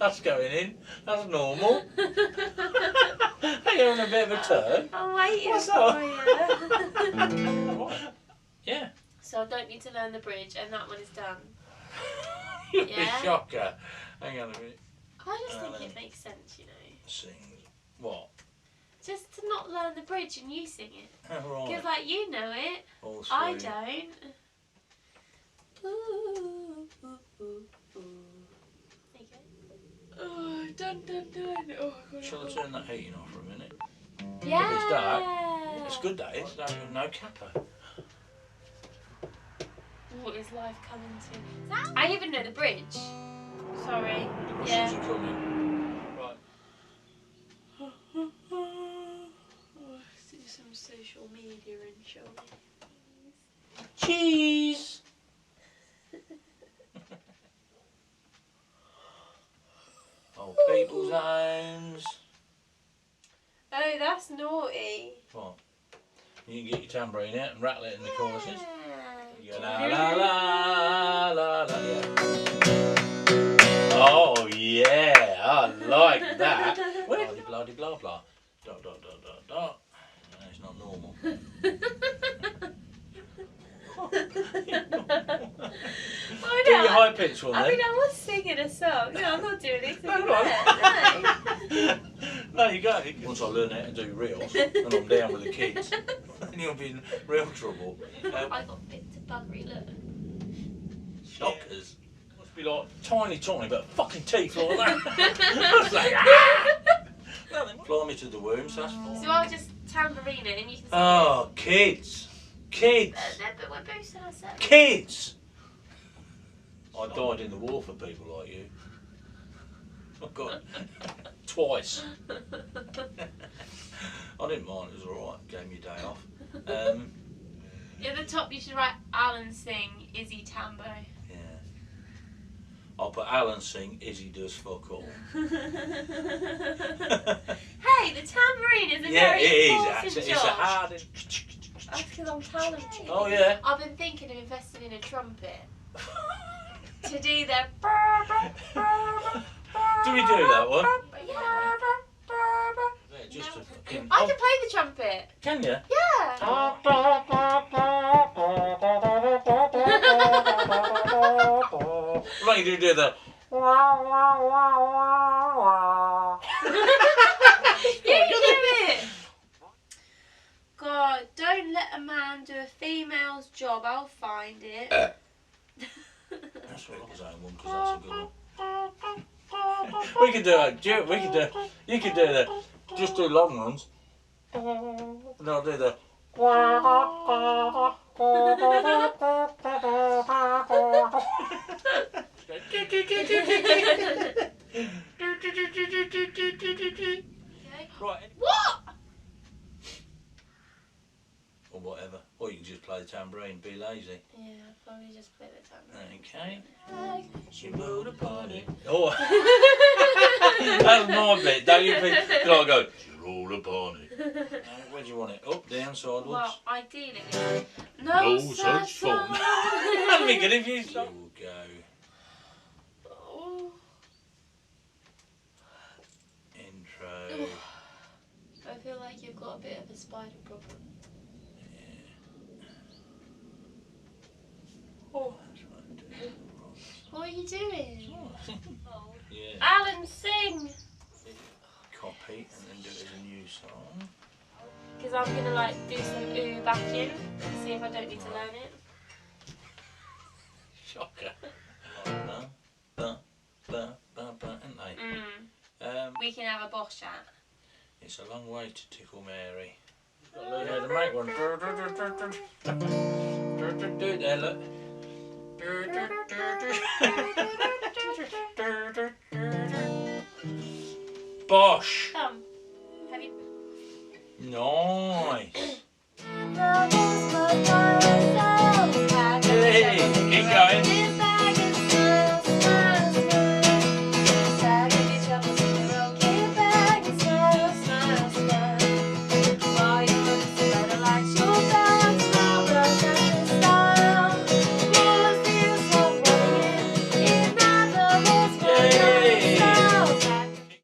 That's going in. That's normal. Are you having a bit of a turn? I'm waiting What's for you. What? Yeah. So I don't need to learn the bridge, and that one is done. You're Yeah. a shocker. Hang on a minute. I just think it makes sense, you know. Sing. What? Just to not learn the bridge and you sing it. Oh, Because, right. like, you know it. All I three. don't. Ooh, ooh, ooh, ooh. There you go. Oh, dun, dun, dun. Oh, God. Shall I turn that heating off for a minute? Yeah. It's dark. It's good, that is. No kappa. What is life coming to? I even know the bridge. Sorry. The Russians Yeah. are coming. Right. Let's do some social media and show me. Cheese! Oh, people's homes. Oh, that's naughty. What? You can get your tambourine out and rattle it in the choruses. Yeah. You go la la la la la, yeah. Oh yeah, I like that. Bloody bloody blah blah. Dot dot dot dot dot. No, it's not normal. I Do know. your high pitch one then. I mean, I was singing a song. No, I'm not doing it. No, No. No, you got it. Once I learn how to do reels and I'm down with the kids, then you'll be in real trouble. I got bit to buggery, look. Shockers. Must be like tiny, tiny, but fucking teeth like that. I was like, ah! Well, then fly me to the wombs, that's fine. So I'll just tambourine it and you can sing Oh, kids. Kids. it. But we're boosting ourselves. Kids. I died in the war for people like you. I've got twice. I didn't mind, it was alright, gave me a day off. At the top you should write Alan sing, Izzy Tambo. Yeah. I'll put Alan sing, Izzy does fuck all. Hey, the tambourine is a Yeah, very it is important actually. job. It's a hard. That's because I'm talented. Oh yeah. I've been thinking of investing in a trumpet to do the. Do we do that one? Yeah. Yeah, just a fucking. I can play the trumpet. Can you? Yeah. Right, you do the. You do it. God, don't let a man do a female's job. I'll find it. That's what I was saying, one, because that's a good one. We could do it. We could do. You could do the. Just do long ones. And I'll do the. Right. What? Or whatever. Or you can just play the tambourine, be lazy. Yeah, I'll probably just play the tambourine. Okay. She rode a pony. Oh. That's my bit. Don't you think? Can I go? She rode a pony. Where do you want it? Up, down, sideways? Well, ideally, no such fun. That'd be good if you stop. We'll go. Oh. Intro. I feel like you've got a bit of a spider problem. Oh. What are you doing? Yeah. Alan, sing! Copy and then do it as a new song. Because I'm going to like do some ooh back in, see if I don't need to learn it. Shocker. Ain't they? We can have a boss chat. It's a long way to tickle Mary. Got to learn how to make one. There, look. Bosh. Have you? Nice.